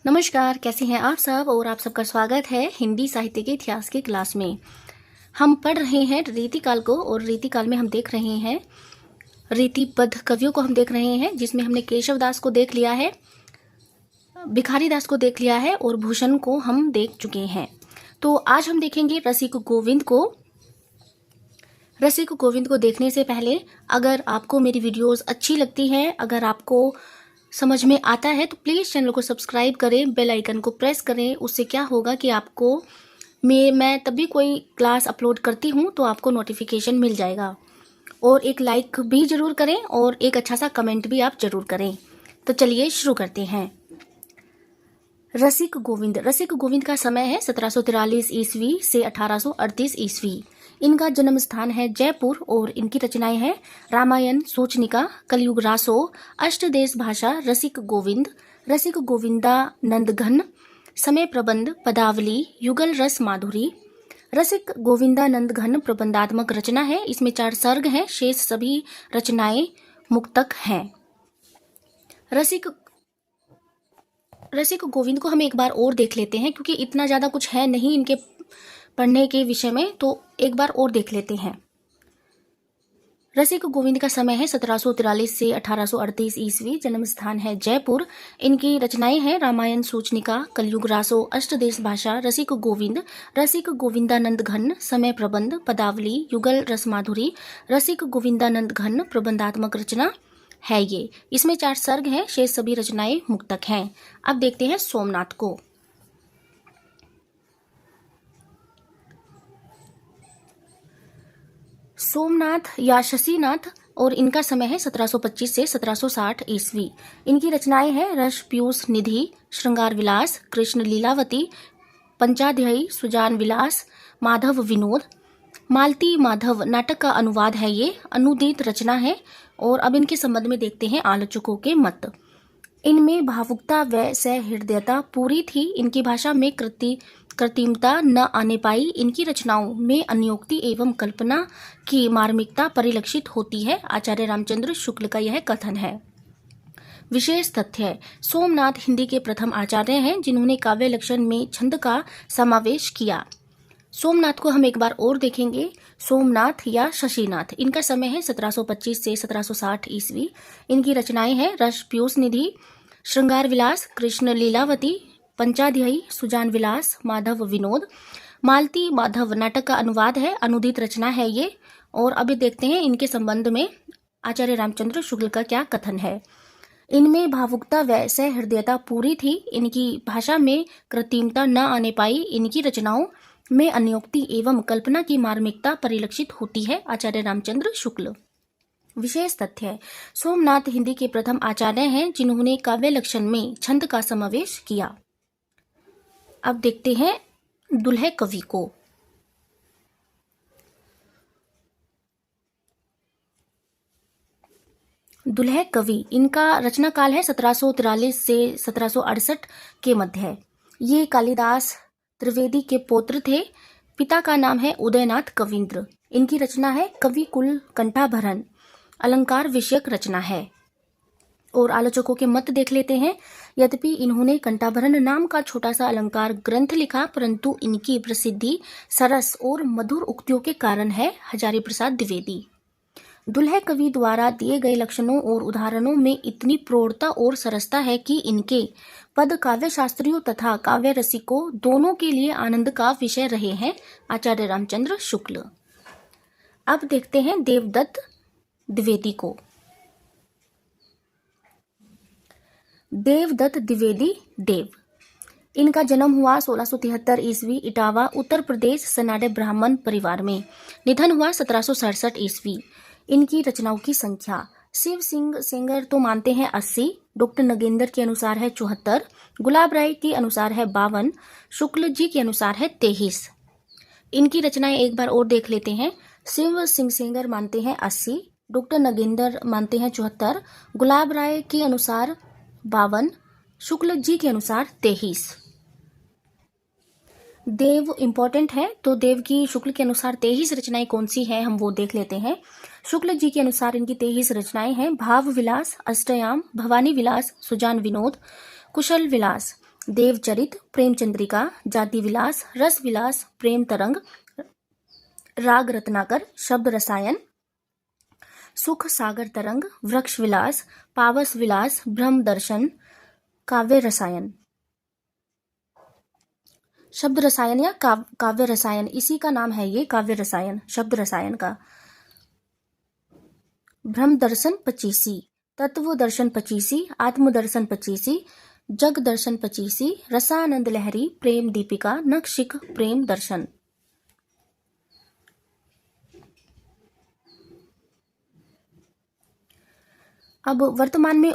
नमस्कार, कैसे हैं आप सब। और आप सबका स्वागत है हिंदी साहित्य के इतिहास की क्लास में। हम पढ़ रहे हैं रीतिकाल को, और रीतिकाल में हम देख रहे हैं रीतिबद्ध कवियों को हम देख रहे हैं, जिसमें हमने केशव दास को देख लिया है, भिखारी दास को देख लिया है और भूषण को हम देख चुके हैं। तो आज हम देखेंगे रसिक गोविंद को। रसिक गोविंद को देखने से पहले अगर आपको मेरी वीडियोस अच्छी लगती हैं, अगर आपको समझ में आता है, तो प्लीज़ चैनल को सब्सक्राइब करें, बेल आइकन को प्रेस करें। उससे क्या होगा कि आपको मैं तब भी कोई क्लास अपलोड करती हूँ तो आपको नोटिफिकेशन मिल जाएगा। और एक लाइक भी ज़रूर करें और एक अच्छा सा कमेंट भी आप ज़रूर करें। तो चलिए शुरू करते हैं। रसिक गोविंद का समय है 1743 ईस्वी से 1838 ईस्वी। इनका जन्म स्थान है जयपुर और इनकी रचनाएं हैं रामायण, सूचनिका, कलयुग रासो, अष्टदेश भाषा, रसिक गोविंदानंद घन, समय प्रबंध, पदावली, युगल रस माधुरी। रसिक गोविंदानंद घन प्रबंधात्मक रचना है। इसमें 4 सर्ग हैं, शेष सभी रचनाएं मुक्तक हैं। रसिक गोविंद को हम एक बार और देख लेते हैं, क्योंकि इतना ज़्यादा कुछ है नहीं इनके पढ़ने के विषय में, तो एक बार और देख लेते हैं। रसिक गोविंद का समय है 1743 से 1838 ईस्वी। जन्म स्थान है जयपुर। इनकी रचनाएं हैं रामायण, सूचनिका, कलयुग रासो, अष्टदेश भाषा, रसिक गोविंदानंद घन, समय प्रबंध, पदावली, युगल रस माधुरी। रसिक गोविंदानंद घन प्रबंधात्मक रचना है ये। इसमें 4 सर्ग हैं, शेष सभी रचनाएं मुक्तक हैं। अब देखते हैं सोमनाथ को। सोमनाथ या शशिनाथ, और इनका समय है 1725 से 1760 ईस्वी। इनकी रचनाएं हैं रस पीयूष निधि, श्रृंगार विलास, कृष्ण लीलावती, पंचाध्यायी, सुजान विलास, माधव विनोद। मालती माधव नाटक का अनुवाद है ये, अनुदित रचना है। और अब इनके संबंध में देखते हैं आलोचकों के मत। इनमें भावुकता व सहृदयता पूरी थी। इनकी भाषा में कृत्रिमता न आने पाई। इनकी रचनाओं में अन्योक्ति एवं कल्पना की मार्मिकता परिलक्षित होती है। आचार्य रामचंद्र शुक्ल का यह कथन है। विशेष तथ्य: सोमनाथ हिंदी के प्रथम आचार्य हैं जिन्होंने काव्य लक्षण में छंद का समावेश किया। सोमनाथ को हम एक बार और देखेंगे। सोमनाथ या शशिनाथ, इनका समय है 1725 से 1760 ईस्वी। इनकी रचनाएं हैं रस पीयूष निधि, श्रृंगार विलास, कृष्ण लीलावती, पंचाध्यायी, सुजान विलास, माधव विनोद। मालती माधव नाटक का अनुवाद है, अनुदित रचना है ये। और अभी देखते हैं इनके संबंध में आचार्य रामचंद्र शुक्ल का क्या कथन है। इनमें भावुकता व सहृदयता पूरी थी। इनकी भाषा में कृत्रिमता न आने पाई। इनकी रचनाओं में अन्योक्ति एवं कल्पना की मार्मिकता परिलक्षित होती है। आचार्य रामचंद्र शुक्ल। विशेष तथ्य: सोमनाथ हिंदी के प्रथम आचार्य हैं जिन्होंने काव्य लक्षण में छंद का समावेश किया। अब देखते हैं दुल्हे कवि को। दुल्हे कवि, इनका रचना काल है 1743 से 1768 के मध्य है। ये कालिदास त्रिवेदी के पौत्र थे। पिता का नाम है उदयनाथ कवींद्र। इनकी रचना है कवि कुल कंठाभरण, अलंकार विषयक रचना है। और आलोचकों के मत देख लेते हैं। यद्यपि इन्होंने कंठाभरण नाम का छोटा सा अलंकार ग्रंथ लिखा, परंतु इनकी प्रसिद्धि सरस और मधुर उक्तियों के कारण है। हजारी प्रसाद द्विवेदी। दुल्हे कवि द्वारा दिए गए लक्षणों और उदाहरणों में इतनी प्रौढ़ता और सरसता है कि इनके पद काव्य शास्त्रियों तथा काव्य रसिकों दोनों के लिए आनंद का विषय रहे हैं। आचार्य रामचंद्र शुक्ल। अब देखते हैं देवदत्त द्विवेदी को। देवदत्त द्विवेदी देव, इनका जन्म हुआ 1673 ईस्वी इटावा, उत्तर प्रदेश, सनाडे ब्राह्मण परिवार में। निधन हुआ 1767 ईस्वी। इनकी रचनाओं की संख्या: शिव सिंह सेंगर तो मानते हैं 80, डॉक्टर नगेंद्र के अनुसार है 74, गुलाब राय के अनुसार है 52, शुक्ल जी के अनुसार है 23। इनकी रचनाएं एक बार और देख लेते हैं। शिव सिंह सेंगर मानते हैं 80, डॉक्टर नगेंद्र मानते हैं 74, गुलाब राय के अनुसार 52, शुक्ल जी के अनुसार 23। देव इंपॉर्टेंट है, तो देव की शुक्ल के अनुसार 23 रचनाएं कौन सी हैं हम वो देख लेते हैं। शुक्ल जी के अनुसार इनकी 23 रचनाएं हैं। भाव विलास, अष्टयाम, भवानी विलास, सुजान विनोद, कुशल विलास, देवचरित, प्रेमचंद्रिका, जाति विलास, रस विलास, प्रेम तरंग, राग रत्नाकर, शब्द रसायन, सुख सागर तरंग, वृक्ष विलास, पावस विलास, ब्रह्म दर्शन, काव्य रसायन। शब्द रसायन या काव्य रसायन, इसी का नाम है ये, काव्य रसायन, शब्द रसायन का। ब्रह्म दर्शन 25, तत्व दर्शन 25, आत्म दर्शन 25, जग दर्शन 25, रसानंद लहरी, प्रेम दीपिका, नखशिख प्रेम दर्शन। अब वर्तमान में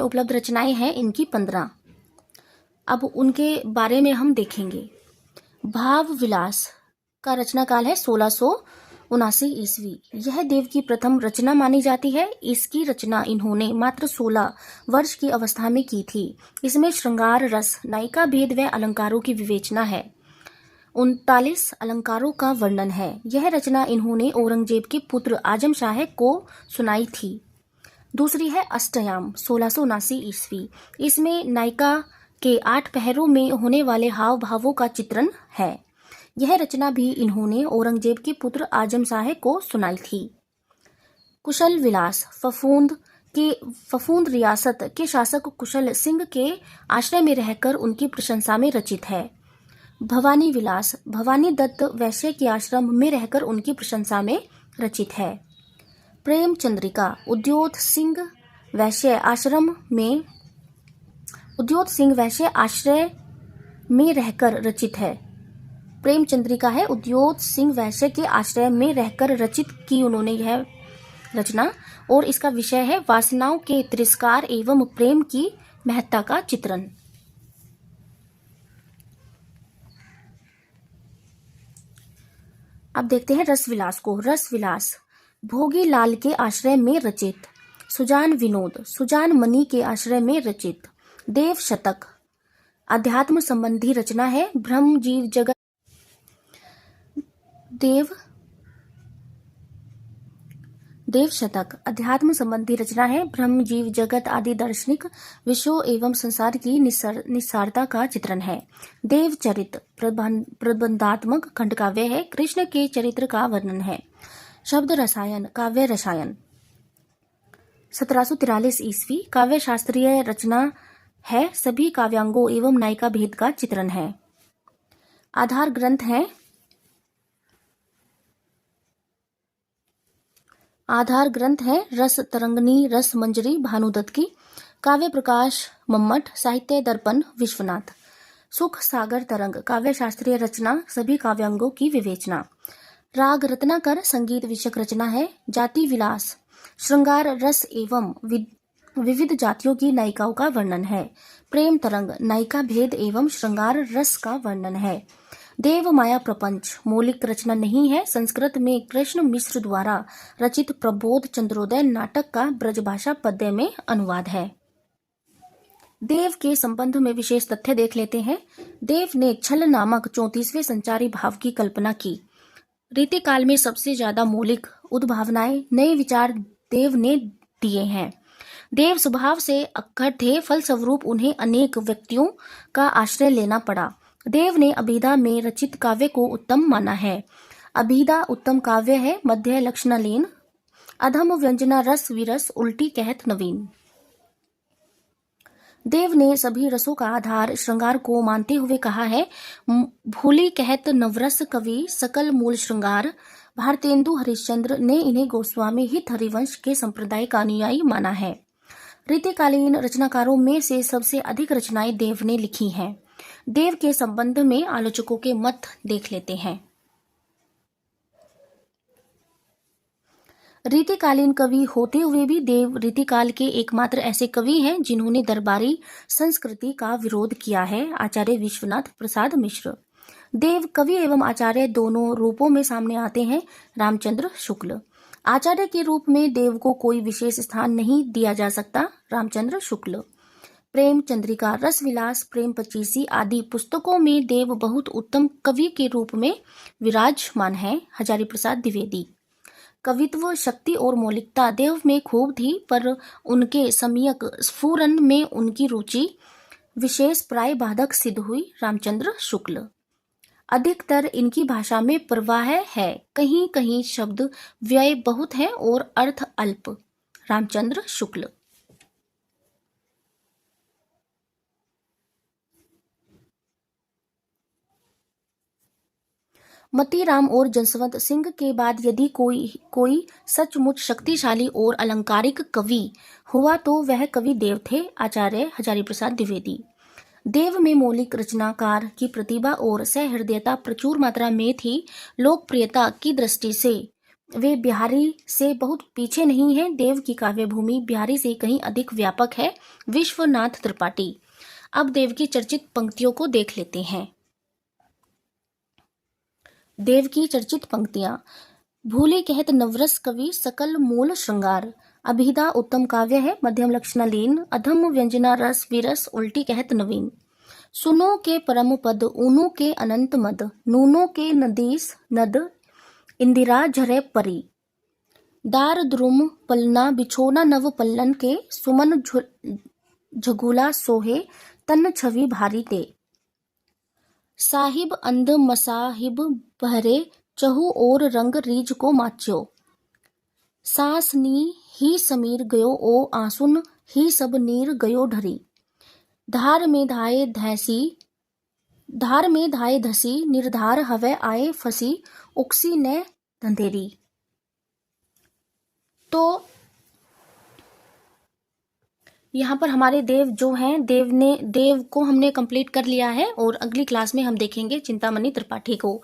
उपलब्ध रचनाएं हैं इनकी 15। अब उनके बारे में हम देखेंगे। भाव विलास का रचना काल है 1679 ईस्वी। यह देव की प्रथम रचना मानी जाती है। इसकी रचना इन्होंने मात्र 16 वर्ष की अवस्था में की थी। इसमें श्रृंगार रस, नायिका भेद व अलंकारों की विवेचना है। 39 अलंकारों का वर्णन है। यह रचना इन्होंने औरंगजेब के पुत्र आजम शाह को सुनाई थी। दूसरी है अष्टयाम 1679 ईस्वी। इसमें नायिका के 8 पहरों में होने वाले हाव भावों का चित्रण है। यह रचना भी इन्होंने औरंगजेब के पुत्र आजम शाह को सुनाई थी। कुशल विलास फफूंद रियासत के शासक कुशल सिंह के आश्रय में रहकर उनकी प्रशंसा में रचित है। भवानी विलास भवानी दत्त वैश्य के आश्रम में रहकर उनकी प्रशंसा में रचित है। प्रेम चंद्रिका उद्योत सिंह वैश्य आश्रय में रहकर रचित है। प्रेम चंद्रिका है उद्योत सिंह वैश्य के आश्रय में रहकर रचित की उन्होंने यह रचना, और इसका विषय है वासनाओं के तिरस्कार एवं प्रेम की महत्ता का चित्रण। अब देखते हैं रस विलास को। रस विलास भोगी लाल के आश्रय में रचित। सुजान मणि के आश्रय में रचित। देव शतक अध्यात्म संबंधी रचना है। ब्रह्म जीव जगत देव शतक अध्यात्म संबंधी रचना है। ब्रह्म जीव जगत आदि दार्शनिक विषयों एवं संसार की निस्सारता का चित्रण है। देवचरित प्रबंधात्मक खंडकाव्य है। कृष्ण के चरित्र का वर्णन है। शब्द रसायन काव्य रसायन 1743 ईस्वी। काव्य शास्त्रीय रचना है। सभी काव्यांगों एवं नायिका भेद का चित्रण है। आधार ग्रंथ है रस तरंगिणी रस मंजरी भानुदत्त की। काव्य प्रकाश मम्मट, साहित्य दर्पण विश्वनाथ। सुख सागर तरंग काव्य शास्त्रीय रचना, सभी काव्यांगों की विवेचना। राग रत्नाकर संगीत विषयक रचना है। जाति विलास श्रृंगार रस एवं विविध जातियों की नायिकाओं का वर्णन है। प्रेम तरंग नायिका भेद एवं श्रृंगार रस का वर्णन है। देव माया प्रपंच मौलिक रचना नहीं है। संस्कृत में कृष्ण मिश्र द्वारा रचित प्रबोध चंद्रोदय नाटक का ब्रजभाषा पद्य में अनुवाद है। देव के संबंध में विशेष तथ्य देख लेते हैं। देव ने छल नामक 34वें संचारी भाव की कल्पना की। रीति काल में सबसे ज्यादा मौलिक उद्भावनाएं, नए विचार देव ने दिए हैं। देव स्वभाव से अक्खड़ थे, फलस्वरूप उन्हें अनेक व्यक्तियों का आश्रय लेना पड़ा। देव ने अभिधा में रचित काव्य को उत्तम माना है। अभिधा उत्तम काव्य है। मध्य लक्षणालीन अधम व्यंजना रस विरस उल्टी कहत नवीन। देव ने सभी रसों का आधार श्रृंगार को मानते हुए कहा है। भूली कहत नवरस कवि सकल मूल श्रृंगार। भारतेंदु हरिश्चंद्र ने इन्हें गोस्वामी हित हरिवंश के संप्रदाय का अनुयायी माना है। रीतिकालीन रचनाकारों में से सबसे अधिक रचनाएं देव ने लिखी हैं। देव के संबंध में आलोचकों के मत देख लेते हैं। रीतिकालीन कवि होते हुए भी देव रीतिकाल के एकमात्र ऐसे कवि हैं जिन्होंने दरबारी संस्कृति का विरोध किया है। आचार्य विश्वनाथ प्रसाद मिश्र। देव कवि एवं आचार्य दोनों रूपों में सामने आते हैं। रामचंद्र शुक्ल। आचार्य के रूप में देव को कोई विशेष स्थान नहीं दिया जा सकता। रामचंद्र शुक्ल। प्रेम चंद्रिका, रस विलास, प्रेम पचीसी आदि पुस्तकों में देव बहुत उत्तम कवि के रूप में विराजमान है। हजारी प्रसाद द्विवेदी। कवित्व शक्ति और मौलिकता देव में खूब थी, पर उनके सम्यक स्फुरन में उनकी रुचि विशेष प्राय बाधक सिद्ध हुई। रामचंद्र शुक्ल। अधिकतर इनकी भाषा में प्रवाह है, कहीं कहीं शब्द व्यय बहुत है और अर्थ अल्प। रामचंद्र शुक्ल। मतीराम और जसवंत सिंह के बाद यदि कोई सचमुच शक्तिशाली और अलंकारिक कवि हुआ तो वह कवि देव थे, आचार्य हजारी प्रसाद द्विवेदी। देव में मौलिक रचनाकार की प्रतिभा और सहृदयता प्रचुर मात्रा में थी। लोकप्रियता की दृष्टि से वे बिहारी से बहुत पीछे नहीं हैं। देव की काव्य भूमि बिहारी से कहीं अधिक व्यापक है। विश्वनाथ त्रिपाठी। अब देव की चर्चित पंक्तियों को देख लेते हैं। देव की चर्चित पंक्तियां। भूले कहत नवरस कवि सकल मूल श्रृंगार। अभिधा उत्तम काव्य है, मध्यम लक्षणालीन। अधम व्यंजना रस विरस उल्टी कहत नवीन। सुनो के परम पद ऊनो के अनंत मद। नूनो के नदीस नद इंदिरा झरे परी। दार द्रुम पलना बिछोना नव पल्लन के। सुमन झगुला सोहे तन छवि भारी ते। साहिब अंध मसाहिब बहरे चहु और रंग रीझ को माच्यो। सांस नी ही समीर गयो ओ आंसुन ही सब नीर गयो ढरी। धार में धाये धसी निर्धार हवे आए फसी उक्सी ने धंधेरी। तो यहाँ पर हमारे देव जो हैं, देव को हमने कंप्लीट कर लिया है और अगली क्लास में हम देखेंगे चिंतामणि त्रिपाठी को।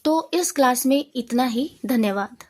तो इस क्लास में इतना ही। धन्यवाद।